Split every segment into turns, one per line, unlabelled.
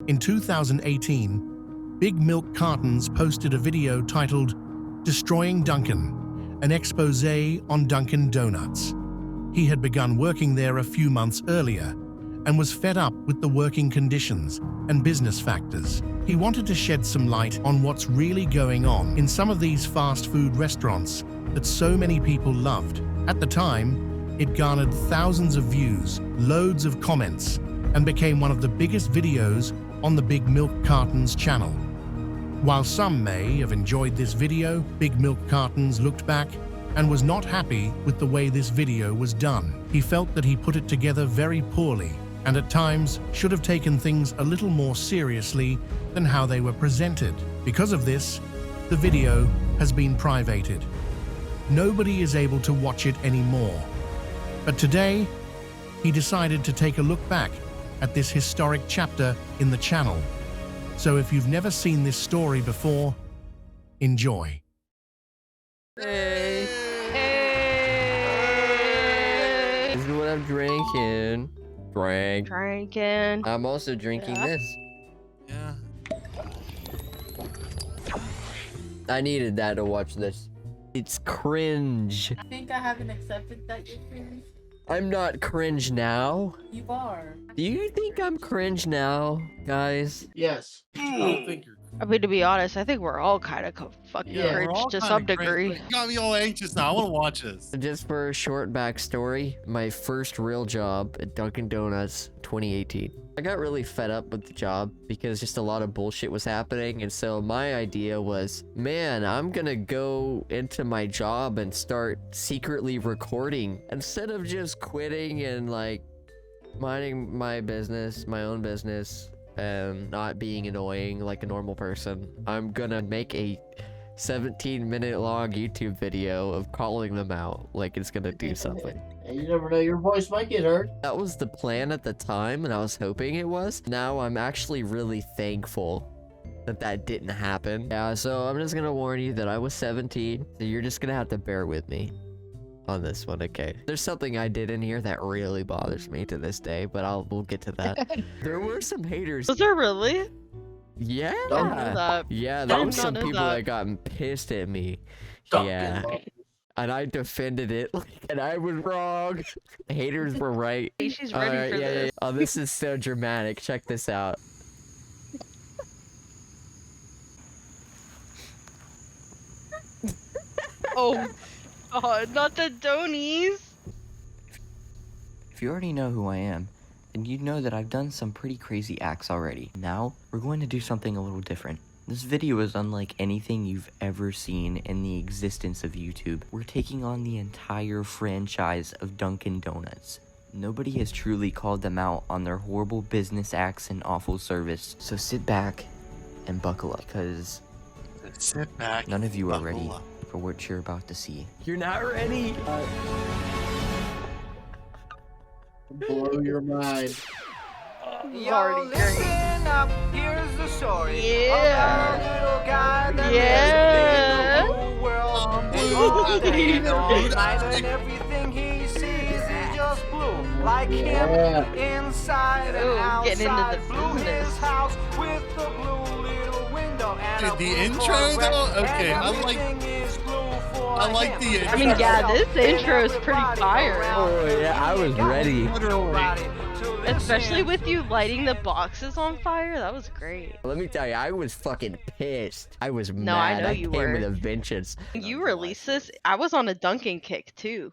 In 2018, BigMilkCartons posted a video titled Destroying Dunkin, an expose on Dunkin Donuts. He had begun working there a few months earlier and was fed up with the working conditions and business factors. He wanted to shed some light on what's really going on in some of these fast food restaurants that so many people loved. At the time, it garnered thousands of views, loads of comments, and became one of the biggest videos on the BigMilkCartons channel. While some may have enjoyed this video, BigMilkCartons looked back and was not happy with the way this video was done. He felt that he put it together very poorly and at times should have taken things a little more seriously than how they were presented. Because of this, the video has been privated. Nobody is able to watch it anymore. But today, he decided to take a look back at this historic chapter in the channel. So if you've never seen this story before, enjoy.
Hey. This is what I'm drinking.
Drinking.
I'm also drinking this.
Yeah.
I needed that to watch this. It's cringe.
I think I haven't accepted that you're cringe.
I'm not cringe now.
You are.
Do you think I'm cringe now, guys?
Yes.
I don't think you're.
I mean, to be honest, I think we're all kind of fucking
Yeah, we're
cringe
all
to
kinda
some
cringe,
degree.
but you got me all anxious now. I want to watch this.
Just for a short backstory, my first real job at Dunkin Donuts, 2018. I got really fed up with the job because just a lot of bullshit was happening, and so my idea was, man, I'm gonna go into my job and start secretly recording instead of just quitting and like minding my business, my own business, and not being annoying like a normal person. I'm gonna make a 17-minute long YouTube video of calling them out like it's gonna do something.
And you never know, your voice might get heard.
That was the plan at the time, and I was hoping it was. Now I'm actually really thankful that that didn't happen. Yeah, so I'm just gonna warn you that I was 17, so you're just gonna have to bear with me on this one, okay? There's something I did in here that really bothers me to this day, but we'll get to that. There were some haters.
Was there really?
Yeah.
I didn't know that.
Yeah,
I
there
did
were
not
some
know
people
that.
that got pissed at me.
Dunkin'
Yeah.
Donuts.
And I defended it, and I was wrong. Haters were right.
She's ready for this.
Oh, this is so dramatic. Check this out.
Oh, God, not the Donies.
If you already know who I am, then you know that I've done some pretty crazy acts already. Now, we're going to do something a little different. This video is unlike anything you've ever seen in the existence of YouTube. We're taking on the entire franchise of Dunkin Donuts. Nobody has truly called them out on their horrible business acts and awful service. So sit back and buckle up, because
Sit back.
none of you are ready
buckle up.
for what you're about to see.
You're not ready.
Blow your mind.
It's already great.
Up, here's the story.
Yeah.
About a little guy that
Yeah.
lives in the whole world. And
Oh,
all day and all
dude.
night, and everything he sees is just blue. Like him
Yeah.
inside and
Oh, getting into
outside.
the
Blue
business.
his house with the blue little window. And
Dude,
a
the
blue
intro,
Corvette,
though? Okay,
and
I like-
everything is blue for
I like
him.
the
I mean,
intro.
yeah, this intro is pretty
Everybody
fire.
around
Oh, yeah, I was ready.
Nobody to
Especially
listen.
with you lighting the boxes on fire. That was great.
Let me tell you, I was fucking pissed. I was
No, I
mad.
know you
came
were.
with a vengeance.
When you released this, I was on a Dunkin' kick too.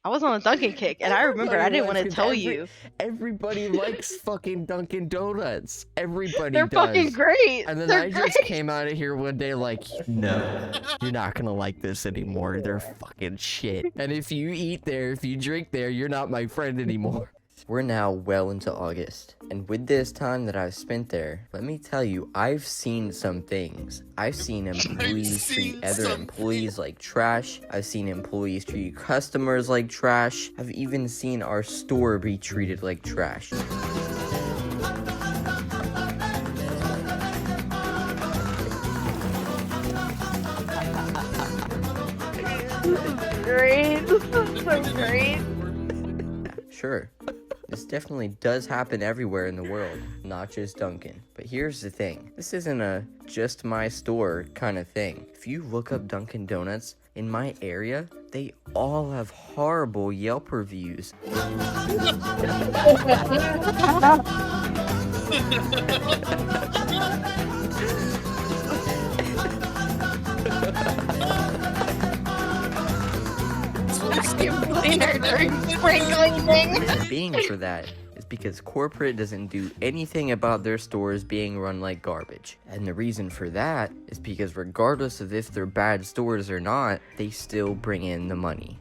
I was on a Dunkin' kick, and I remember I didn't want to tell you.
Everybody likes fucking Dunkin' Donuts. Everybody
They're
does.
fucking great.
And then
They're
I
great.
just came out of here one day like, no, you're not gonna like this anymore. They're fucking shit. And if you eat there, if you drink there, you're not my friend anymore.
We're now well into August, and with this time that I've spent there, let me tell you, I've seen some things. I've seen employees
seen
treat other
some
employees like trash. I've seen employees treat customers like trash. I've even seen our store be treated like trash.
Great. This is so great.
Sure, this definitely does happen everywhere in the world, not just Dunkin'. But But here's the thing. This isn't a just my store kind of thing. If you look up Dunkin' Donuts in my area, they all have horrible Yelp reviews. Being for that is because corporate doesn't do anything about their stores being run like garbage. And the reason for that is because regardless of if they're bad stores or not, they still bring in the money.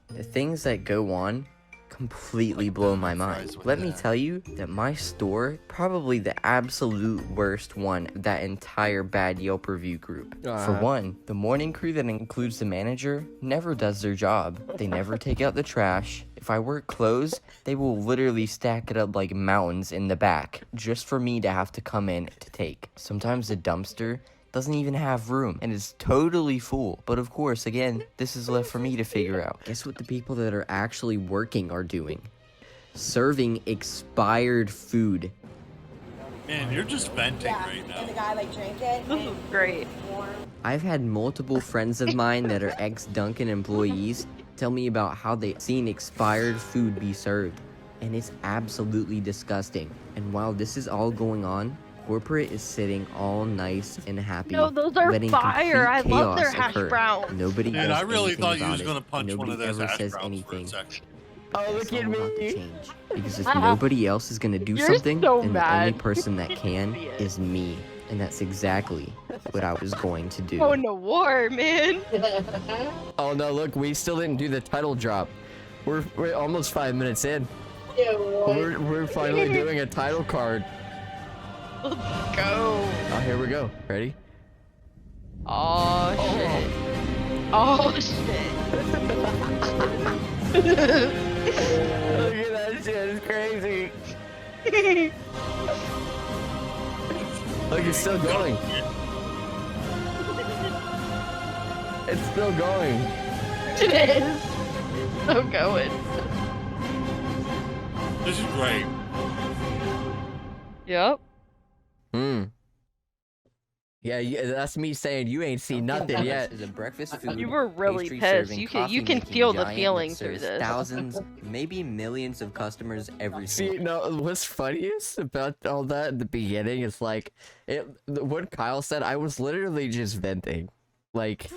The things that go on completely blow my mind. Let me tell you that my store, probably the absolute worst one, that entire bad Yelp review group. For one, the morning crew that includes the manager never does their job. They never take out the trash. If I work clothes, they will literally stack it up like mountains in the back, just for me to have to come in to take. Sometimes the dumpster doesn't even have room and is totally full. But of course, again, this is left for me to figure out. Guess what the people that are actually working are doing? Serving expired food.
Man, you're just venting right now.
And the guy like drank it.
This is great.
I've had multiple friends of mine that are ex-Dunkin' employees tell me about how they've seen expired food be served. And it's absolutely disgusting. And while this is all going on, corporate is sitting all nice and happy.
No, those are
letting
fire. I
complete
love their
chaos
hash
occur.
browns.
Nobody
Dude,
does
I really
anything
thought you
about
was
it,
gonna
and
punch one
nobody
of those
ever
hash
says
browns
anything.
for a second.
Oh,
That's
look at
all about to
me.
change. Because if nobody else is gonna do
You're
something,
so
then the only
mad.
person that can is me. And that's exactly what I was going to do.
Going to war, man.
Oh no, look, we still didn't do the title drop. We're almost 5 minutes in.
Yeah, boy.
We're finally doing a title card.
Let's go.
Oh, here we go. Ready?
Oh shit. Oh shit.
Look at that shit, it's crazy. Look, it's still going. It's still going.
It is. I'm going.
This is great.
Yep.
Yeah, that's me saying you ain't seen nothing yet.
Is a breakfast food.
You were really
pastry
pissed.
serving,
You can
coffee-making
feel the
giant
feeling
that
through
serves
this.
Thousands, maybe millions of customers every
See,
single.
no, what's funniest about all that at the beginning is like, what Kyle said, I was literally just venting. Like,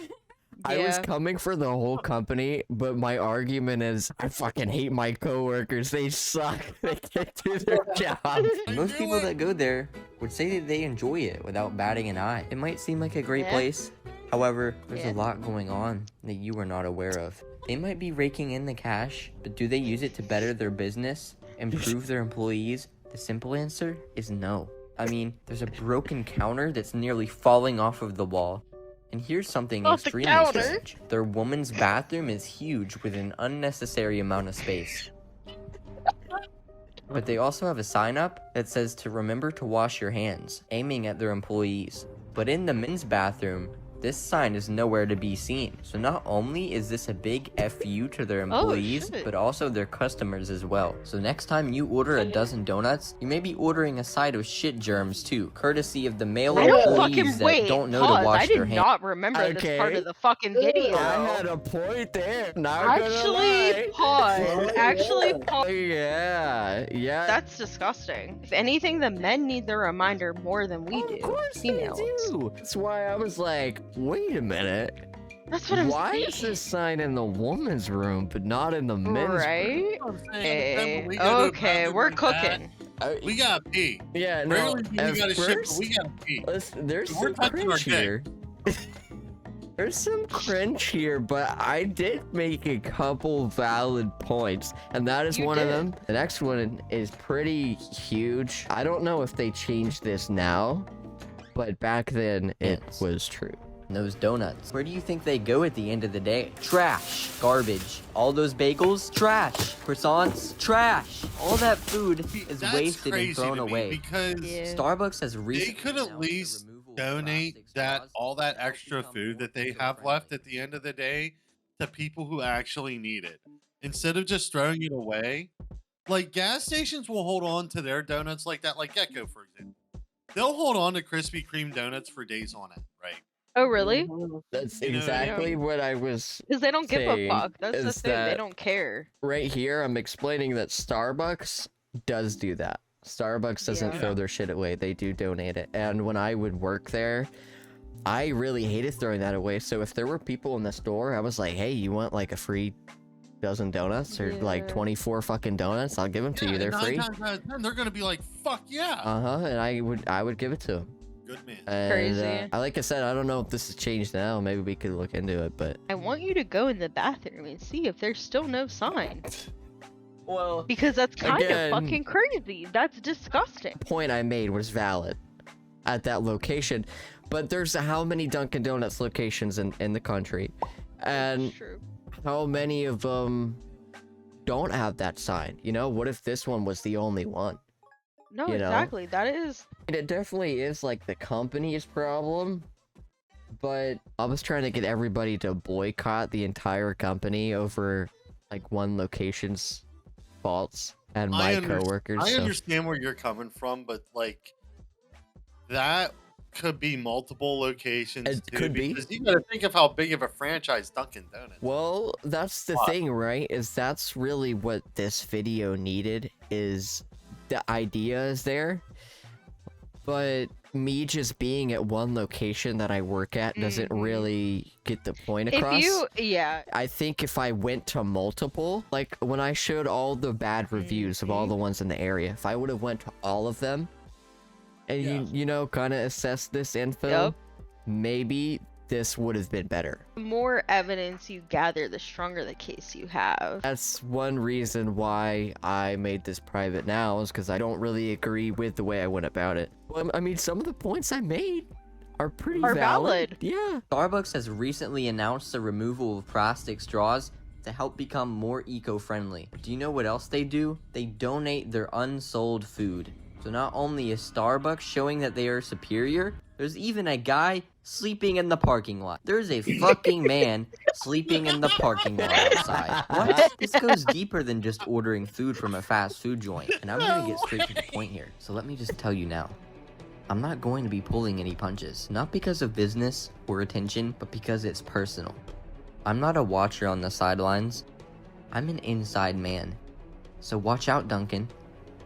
I was
Yeah.
coming for the whole company, but my argument is, I fucking hate my coworkers. They suck. They can't do their job.
Most people that go there would say that they enjoy it without batting an eye. It might seem like a great
Yeah.
place. However, there's
Yeah.
a lot going on that you are not aware of. They might be raking in the cash, but do they use it to better their business, improve their employees? The simple answer is no. I mean, there's a broken counter that's nearly falling off of the wall. And here's something
Off the
extremely
counter?
strange. Their woman's bathroom is huge with an unnecessary amount of space. But they also have a sign up that says to remember to wash your hands, aiming at their employees. But in the men's bathroom, this sign is nowhere to be seen. So not only is this a big FU to their employees,
shit.
but also their customers as well. So next time you order a dozen donuts, you may be ordering a side of shit germs too, courtesy of the male
I don't
employees
fucking
that
wait.
don't know
Pause.
to wash
I
their
did
hands.
not remember this part
Okay.
of the fucking video.
I had a point there. Not gonna
Actually,
lie.
pause. Actually,
Oh,
pause.
yeah.
That's disgusting. If anything, the men need the reminder more than we do.
Of course
Females.
they do. That's why I was like, wait a minute.
That's what I'm
Why
saying.
is this sign in the woman's room but not in the men's room?
Right?
I'm saying,
Hey,
we go to a
okay,
bathroom
we're
like that,
cooking.
We gotta pee.
Yeah, no.
Rarely do we
At
gotta shit, but
first,
we gotta pee.
there's
We're
some
touching our
cringe
dick.
here. There's some cringe here, but I did make a couple valid points, and that is
You
one of
did.
them. The next one is pretty huge. I don't know if they changed this now, but back then it
Yes.
was true.
Those donuts. Where do you think they go at the end of the day? Trash. Garbage. All those bagels? Trash. Croissants? Trash. All that food is
That's
wasted
crazy
and thrown
to me
away.
because
Yeah.
Starbucks has
they
recently
could at
announced the
least
removal of
donate
plastic
that
straws,
all that
which will
extra
become
food
more
that they have
user-friendly.
left at the end of the day to people who actually need it instead of just throwing it away. Like gas stations will hold on to their donuts like that, like Gecko, for example. they'll hold on to Krispy Kreme donuts for days on end, right?
Oh, really?
That's
You know what I
exactly
mean?
what I was
Because they don't give a
saying,
fuck. That's the
is
thing. They
that
don't care.
right here, I'm explaining that Starbucks does do that. Starbucks doesn't
Yeah.
throw their shit away. They do donate it. And when I would work there, I really hated throwing that away. So if there were people in the store, I was like, hey, you want like a free dozen donuts or like
Yeah.
24 fucking donuts? I'll give them to you. They're
nine
free.
times out of 10, they're gonna be like, "Fuck yeah!"
And I would give it to them.
Good man.
And,
Crazy.
like I said, I don't know if this has changed now. Maybe we could look into it, but
I want you to go in the bathroom and see if there's still no sign.
well,
Because that's kind
Again-
of fucking crazy. That's disgusting.
the point I made was valid at that location. But there's how many Dunkin' Donuts locations in the country, and
True.
how many of them don't have that sign? You know, what if this one was the only one?
No,
You know?
exactly. That is.
It definitely is like the company's problem, but I was trying to get everybody to boycott the entire company over like one location's faults and my coworkers.
I
so-
understand where you're coming from, but like that could be multiple locations.
It
too,
could be.
because you gotta think of how big of a franchise Dunkin' Donuts.
Well, that's the
Why?
thing, right? Is that's really what this video needed, is the idea is there, but me just being at one location that I work at doesn't
Mhm.
really get the point across.
If you. Yeah.
I think if I went to multiple, like when I showed all the bad reviews of all the ones in the area, if I would have went to all of them and you know, kind of assessed this info,
Yup.
maybe this would have been better.
The more evidence you gather, the stronger the case you have.
That's one reason why I made this private now, is because I don't really agree with the way I went about it. Well, I mean, some of the points I made are pretty valid. Yeah.
Starbucks has recently announced the removal of plastic straws to help become more eco-friendly. Do you know what else they do? They donate their unsold food. So not only is Starbucks showing that they are superior, there's even a guy sleeping in the parking lot. There's a fucking man sleeping in the parking lot outside. What? This goes deeper than just ordering food from a fast food joint. And I'm gonna get straight to the point here. So let me just tell you now. I'm not going to be pulling any punches. Not because of business or attention, but because it's personal. I'm not a watcher on the sidelines. I'm an inside man. So watch out, Dunkin'.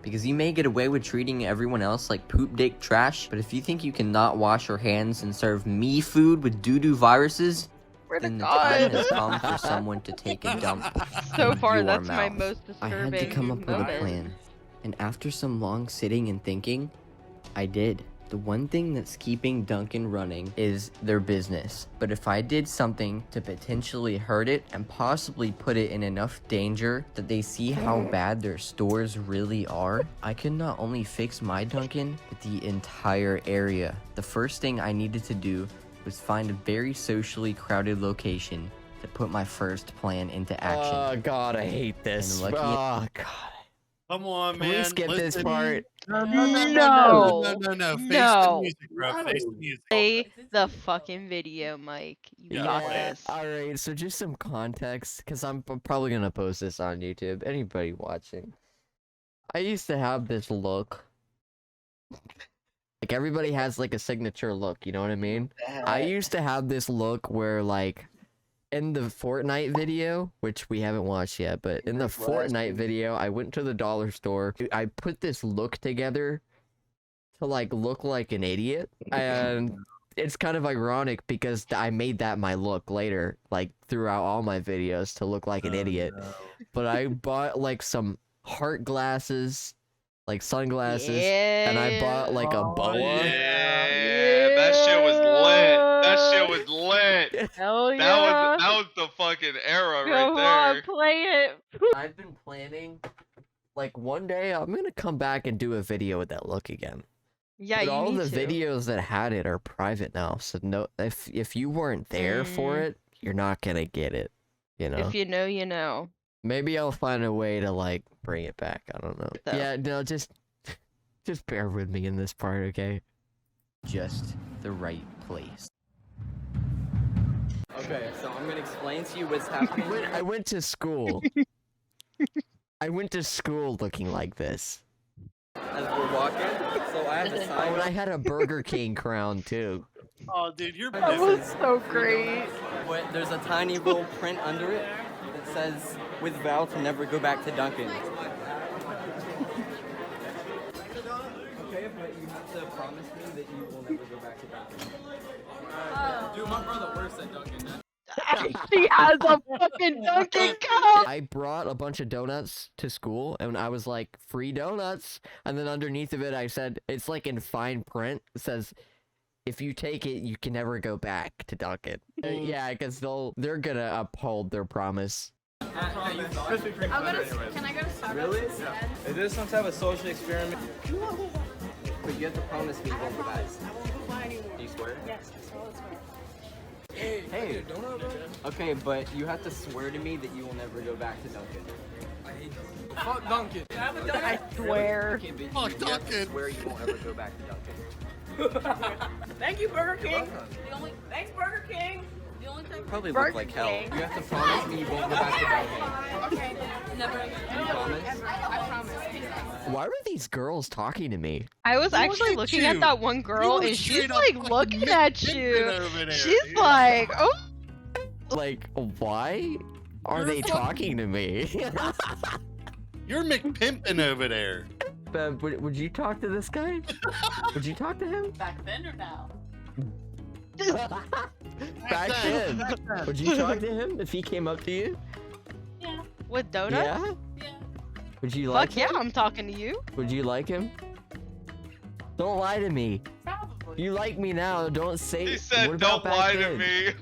Because you may get away with treating everyone else like poop dick trash, but if you think you cannot wash your hands and serve me food with doo-doo viruses, then the time has come for someone to take a dump
So
in
far,
your
that's my
mouth.
most
I
disturbing
had to come up with a
moment.
plan. And after some long sitting and thinking, I did. The one thing that's keeping Dunkin' running is their business. But if I did something to potentially hurt it and possibly put it in enough danger that they see how bad their stores really are, I could not only fix my Dunkin', but the entire area. The first thing I needed to do was find a very socially crowded location to put my first plan into action.
Oh god, I hate this.
And lucky-
Oh god.
Come on,
Can
man.
we skip this
listen.
part?
No.
No.
Face the
No.
music, bro. Face the music.
Play the fucking video, Mike. You
Yeah.
got this.
Alright, so just some context, because I'm probably gonna post this on YouTube. Anybody watching? I used to have this look. Like, everybody has, like, a signature look, you know what I mean? I used to have this look where, like, in the Fortnite video, which we haven't watched yet, but in the Fortnite video, I went to the dollar store. I put this look together to, like, look like an idiot. And it's kind of ironic because I made that my look later, like, throughout all my videos to look like an idiot. But I bought, like, some heart glasses, like sunglasses, and I bought, like, a boa.
Yeah, that shit was lit. That shit was lit.
Hell yeah.
That was the fucking era
Go
right
on,
there.
play it.
I've been planning, like, one day I'm gonna come back and do a video with that look again.
Yeah,
But
you
all
need
the
to.
videos that had it are private now, so no, if you weren't there for it, you're not gonna get it. You know.
If you know, you know.
Maybe I'll find a way to, like, bring it back. I don't know.
So-
Yeah, no, just bear with me in this part, okay?
Just the right place. Okay, so I'm gonna explain to you what's happening.
I went to school. I went to school looking like this.
As we're walking, so I have a
Oh,
sign.
and I had a Burger King crown too.
Oh, dude, you're
That was
bitter.
so great.
But there's a tiny little print under it that says, "With vow to never go back to Dunkin'." Okay, but you have to promise me that you will never go back to Dunkin'.
Dude, my brother works at Dunkin'.
She has a fucking Dunkin' cup.
I brought a bunch of donuts to school, and I was like, free donuts. And then underneath of it, I said, it's like in fine print. It says, if you take it, you can never go back to Dunkin'. Yeah, because they're gonna uphold their promise.
Can I go to Starbucks?
Really?
instead?
Is this some type of social experiment? But you have to promise me both guys. Do you swear?
Yes, I swear.
Hey. Okay, but you have to swear to me that you will never go back to Dunkin'.
Fuck Dunkin'.
I swear.
Okay, but
Fuck
you have to
Dunkin'.
swear you won't ever go back to Dunkin'.
Thank you, Burger King. Thanks, Burger King. The only thing.
Probably
Burger
look like hell.
King.
You have to promise me you won't go back to Dunkin'.
Okay, never.
You promise?
I promise.
Why were these girls talking to me?
I was actually
at
looking
you.
at that one girl,
were
and she's
straight up
like
fucking
looking at
McPimpin'
you.
over there,
She's
dude.
like, oh.
Like, why are
You're
they
fucking-
talking to me?
You're McPimpin' over there.
Would you talk to this guy? Would you talk to him?
Back then or now?
Back then. Would you talk to him if he came up to you?
Yeah.
With donuts?
Yeah?
Yeah.
Would you like
Fuck yeah,
him?
I'm talking to you.
Would you like him? Don't lie to me.
Probably.
You like me now, don't say
He
what
said,
about
"Don't
back
lie
then?"
to me."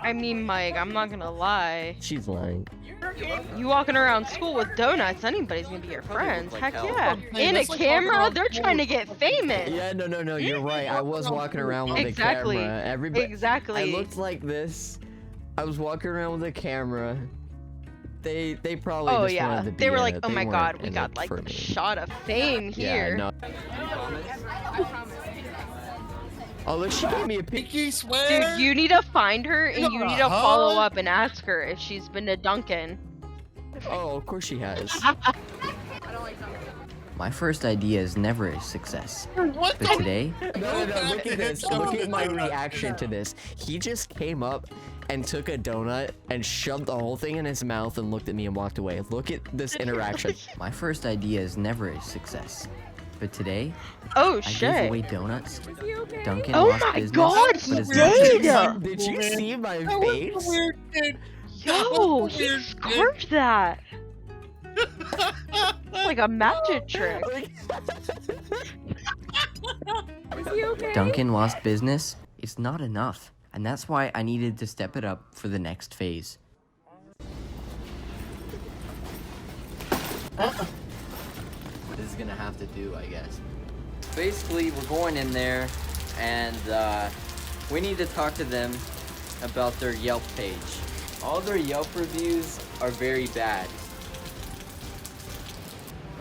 I mean, Mike, I'm not gonna lie.
She's lying.
Burger King.
You walking around school with donuts, anybody's gonna be your
Probably
friend.
look
Heck
like hell.
yeah.
Hey,
In a
that's like walking
camera,
around
they're
school
trying to
with
get famous.
Yeah, no, you're right. I was walking around with
Exactly.
a camera. Everybody,
Exactly.
I looked like this. I was walking around with a camera. They probably
Oh
just
yeah.
wanted to be
They were
in
like,
it.
oh
They
my
weren't
god, we
in
got
it
like
for
a
me.
shot of fame here.
Yeah, no.
I promise.
Oh, look, she gave me a pic.
Pinky swear.
Dude, you need to find her and you need to
Uh-huh.
follow up and ask her if she's been to Dunkin'.
Oh, of course she has.
I don't like Dunkin'.
My first idea is never a success.
What
But today,
No, look at this. Look at my
Donut.
reaction to this. He just came up and took a donut and shoved the whole thing in his mouth and looked at me and walked away. Look at this interaction.
my first idea is never a success. But today,
Oh
I
shit.
gave away donuts. Dunkin'
Oh
lost
my
business.
god,
but
he
is
did!
not-
Did you see my
That was
face?
a weird kid.
Yo,
That's
he
weird,
scarfed that. Like a magic trick.
Dunkin' lost business. It's not enough. And that's why I needed to step it up for the next phase. This is gonna have to do, I guess. Basically, we're going in there, and we need to talk to them about their Yelp page. All their Yelp reviews are very bad.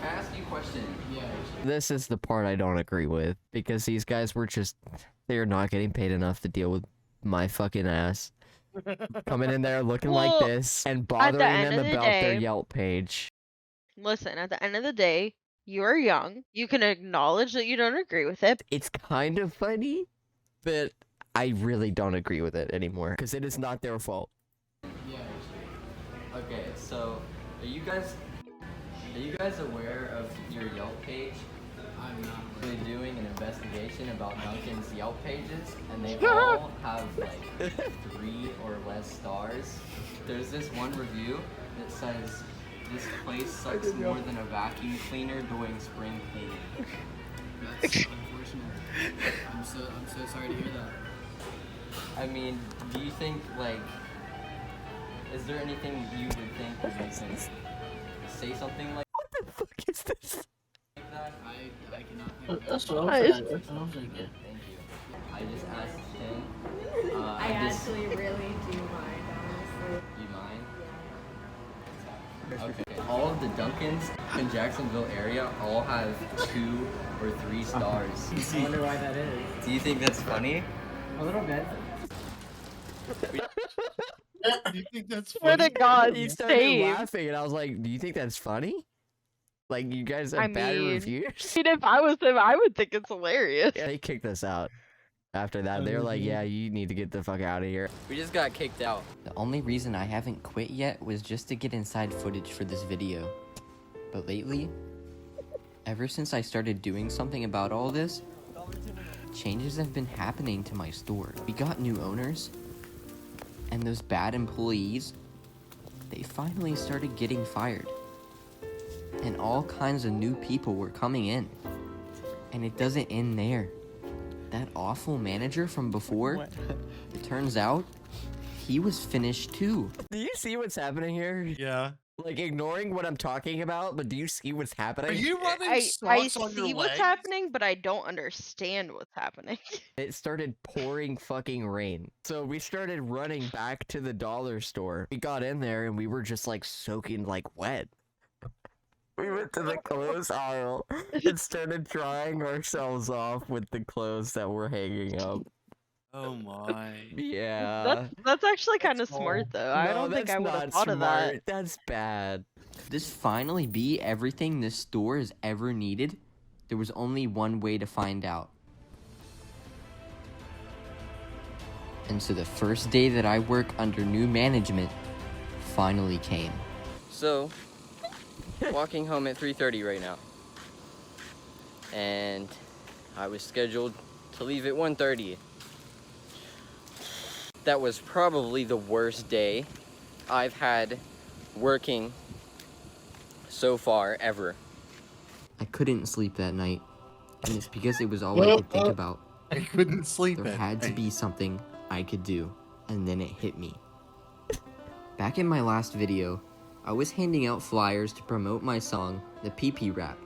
I ask you a question. Yeah.
This is the part I don't agree with because these guys were just, they're not getting paid enough to deal with my fucking ass. Coming in there looking like
Well,
this and bothering
end
them
of the
about their
day-
Yelp page.
Listen, at the end of the day, you are young. You can acknowledge that you don't agree with it.
It's kind of funny, but I really don't agree with it anymore because it is not their fault.
Yeah. Okay, so are you guys aware of your Yelp page? I'm not really doing an investigation about Dunkin's Yelp pages, and they all have like 3 or less stars. There's this one review that says, "This place sucks more than a vacuum cleaner doing spring cleaning."
That's unfortunate. I'm so sorry to hear that.
I mean, do you think like, is there anything you would think would make sense? Say something like
What the fuck is this?
that?
I cannot think of
That's
that.
what I'm saying. That's what I'm thinking.
Thank you. I just asked him.
I actually really do mind, honestly.
You mind? Okay. All of the Dunkins in Jacksonville area all have 2 or 3 stars.
I wonder why that is.
Do you think that's funny?
A little bit.
You think that's
Swear
funny?
to God,
He started
same.
laughing and I was like, do you think that's funny? Like, you guys have
I
bad
mean,
reviews?
if I was them, I would think it's hilarious.
Yeah, they kicked us out. After that, they were like, yeah, you need to get the fuck out of here.
We just got kicked out. The only reason I haven't quit yet was just to get inside footage for this video. But lately, ever since I started doing something about all this, changes have been happening to my store. We got new owners, and those bad employees, they finally started getting fired. And all kinds of new people were coming in. And it doesn't end there. That awful manager from before, it turns out, he was finished too.
Do you see what's happening here?
Yeah.
Like, ignoring what I'm talking about, but do you see what's happening?
Are you running
I
socks on your
see what's
legs?
happening, but I don't understand what's happening.
It started pouring fucking rain. So we started running back to the dollar store. We got in there and we were just like soaking like wet. We went to the clothes aisle and started drying ourselves off with the clothes that were hanging up.
Oh my.
Yeah.
That's actually kind of smart though. I
No,
don't think
that's
I would have
not
thought of that.
smart. That's bad.
Could this finally be everything this store has ever needed? There was only one way to find out. And so the first day that I work under new management finally came. So, walking home at 3:30 right now. And I was scheduled to leave at 1:30. That was probably the worst day I've had working so far ever. I couldn't sleep that night, and it's because it was all I could think about.
I couldn't sleep.
There had to be something I could do, and then it hit me. Back in my last video, I was handing out flyers to promote my song, the PP Rap.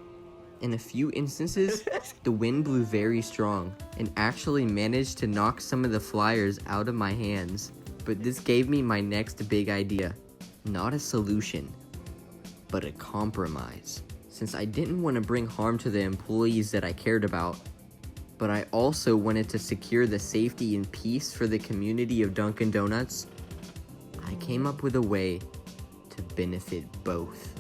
In a few instances, the wind blew very strong and actually managed to knock some of the flyers out of my hands. But this gave me my next big idea. Not a solution, but a compromise. Since I didn't want to bring harm to the employees that I cared about, but I also wanted to secure the safety and peace for the community of Dunkin' Donuts, I came up with a way to benefit both.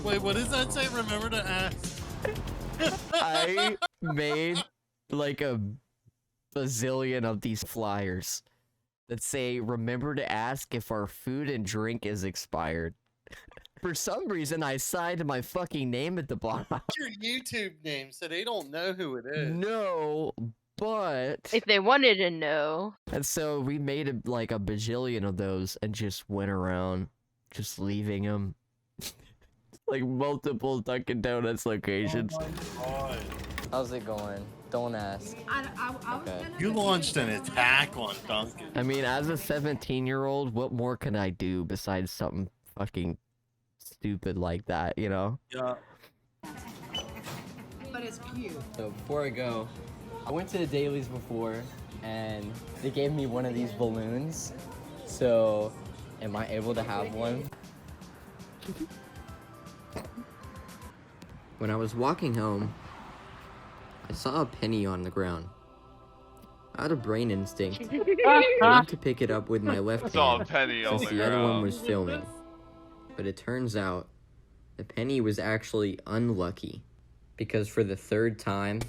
Wait, what does that say? Remember to ask.
I made like a bazillion of these flyers that say, remember to ask if our food and drink is expired. For some reason, I signed my fucking name at the bottom.
Your YouTube name, so they don't know who it is.
No, but...
If they wanted to know.
And so we made like a bajillion of those and just went around just leaving them. Like multiple Dunkin' Donuts locations.
Oh my God.
How's it going? Don't ask. Okay.
You launched an attack on Dunkin'.
I mean, as a 17-year-old, what more can I do besides something fucking stupid like that, you know?
Yeah.
But it's cute.
So before I go, I went to the dailies before and they gave me one of these balloons. So am I able to have one? When I was walking home, I saw a penny on the ground. I had a brain instinct. I went to pick it up with my left
Saw a
hand
penny on
since
the
the other one
ground.
was filming. But it turns out the penny was actually unlucky because for the third time,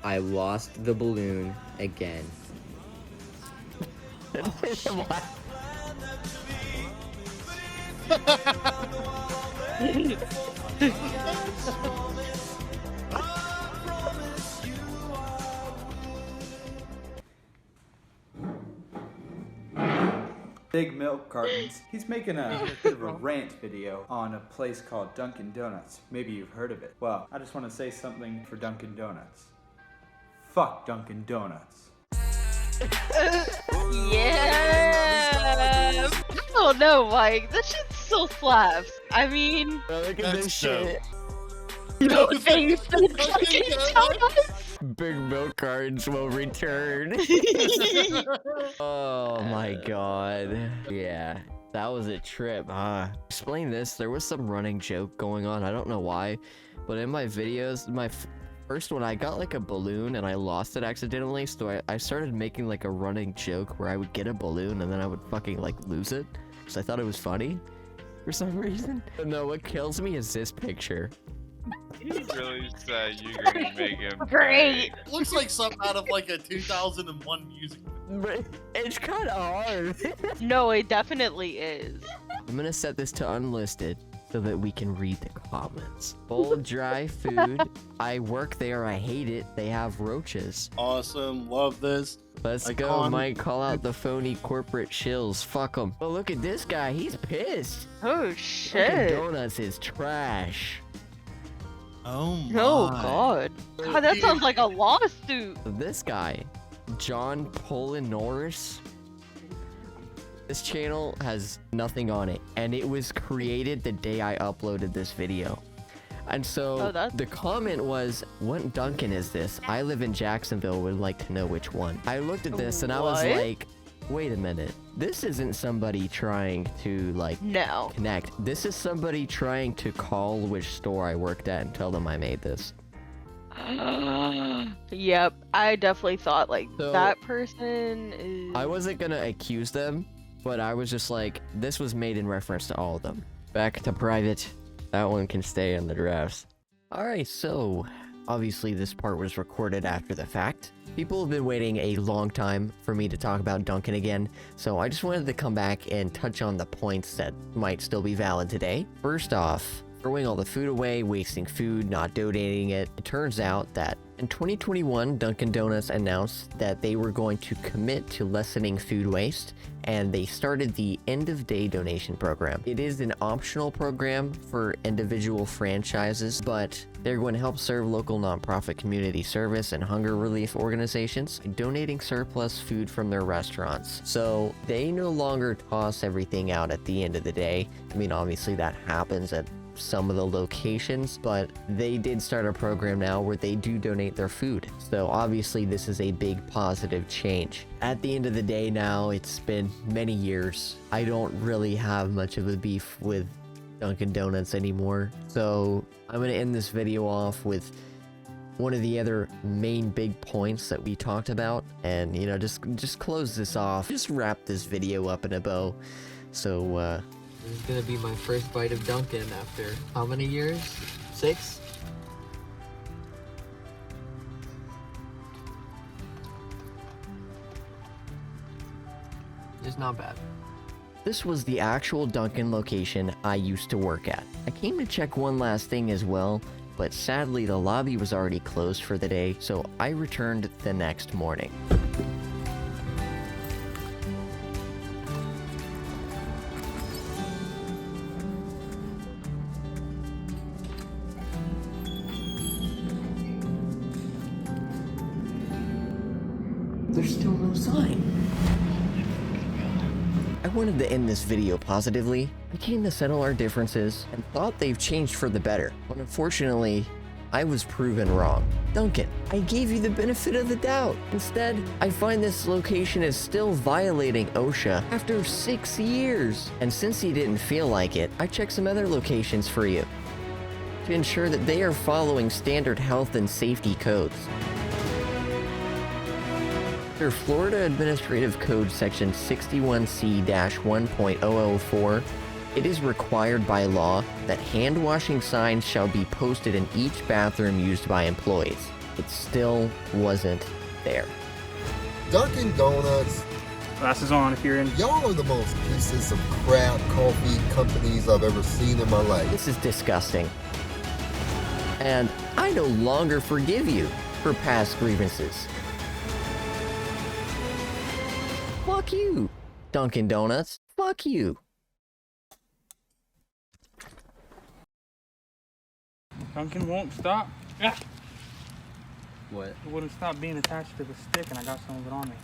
I lost the balloon again.
Big Milk Cartons. He's making a bit of a rant video on a place called Dunkin' Donuts. Maybe you've heard of it. Well, I just want to say something for Dunkin' Donuts. Fuck Dunkin' Donuts.
Yeah. I don't know, Mike. This shit still slaps. I mean,
Bro, look at this shit.
no thanks to Dunkin' Donuts.
BigMilkCartons will return. Oh my god. Yeah, that was a trip, huh? Explain this. There was some running joke going on. I don't know why, but in my videos, First, when I got like a balloon and I lost it accidentally, so I started making like a running joke where I would get a balloon and then I would fucking like lose it. Because I thought it was funny for some reason. But no, what kills me is this picture.
You really said you're gonna make him
Great.
Looks like something out of like a 2001 music.
But it's kind of hard.
No, it definitely is.
I'm gonna set this to unlisted so that we can read the comments. Bold, dry food. I work there, I hate it. They have roaches.
Awesome, love this.
Let's go, Mike. Call out the phony corporate shills. Fuck them. Oh, look at this guy. He's pissed.
Oh, shit.
Dunkin' Donuts is trash.
Oh my.
Oh, God. God, that sounds like a lawsuit.
This guy, John Polin Norris. This channel has nothing on it, and it was created the day I uploaded this video. And so the comment was, what Dunkin' is this? I live in Jacksonville, would like to know which one. I looked at this and I was like, wait a minute. This isn't somebody trying to like connect. This is somebody trying to call which store I worked at and tell them I made this.
Yep, I definitely thought like that person is...
I wasn't gonna accuse them, but I was just like, this was made in reference to all of them. Back to private. That one can stay in the drafts. Alright, so obviously this part was recorded after the fact. People have been waiting a long time for me to talk about Dunkin' again, so I just wanted to come back and touch on the points that might still be valid today. First off, throwing all the food away, wasting food, not donating it. It turns out that in 2021, Dunkin' Donuts announced that they were going to commit to lessening food waste, and they started the end-of-day donation program. It is an optional program for individual franchises, but they're going to help serve local nonprofit community service and hunger relief organizations, donating surplus food from their restaurants. So they no longer toss everything out at the end of the day. I mean, obviously that happens at some of the locations, but they did start a program now where they do donate their food. So obviously this is a big positive change. At the end of the day now, it's been many years. I don't really have much of a beef with Dunkin' Donuts anymore. So I'm gonna end this video off with one of the other main big points that we talked about, and you know, just close this off, just wrap this video up in a bow. So this is gonna be my first bite of Dunkin' after how many years? 6? It's not bad. This was the actual Dunkin' location I used to work at. I came to check one last thing as well, but sadly the lobby was already closed for the day, so I returned the next morning. There's still no sign. I wanted to end this video positively. I came to settle our differences and thought they've changed for the better, but unfortunately, I was proven wrong. Dunkin', I gave you the benefit of the doubt. Instead, I find this location is still violating OSHA after 6 years. And since you didn't feel like it, I checked some other locations for you to ensure that they are following standard health and safety codes. Under Florida Administrative Code Section 61C-1.004, it is required by law that hand-washing signs shall be posted in each bathroom used by employees. It still wasn't there.
Dunkin' Donuts.
Glasses on if you're in.
Y'all are the most pieces of crap coffee companies I've ever seen in my life.
This is disgusting. And I no longer forgive you for past grievances. Fuck you, Dunkin' Donuts. Fuck you.
Dunkin' won't stop. Yeah.
What?
It wouldn't stop being attached to the stick, and I got some of it on me.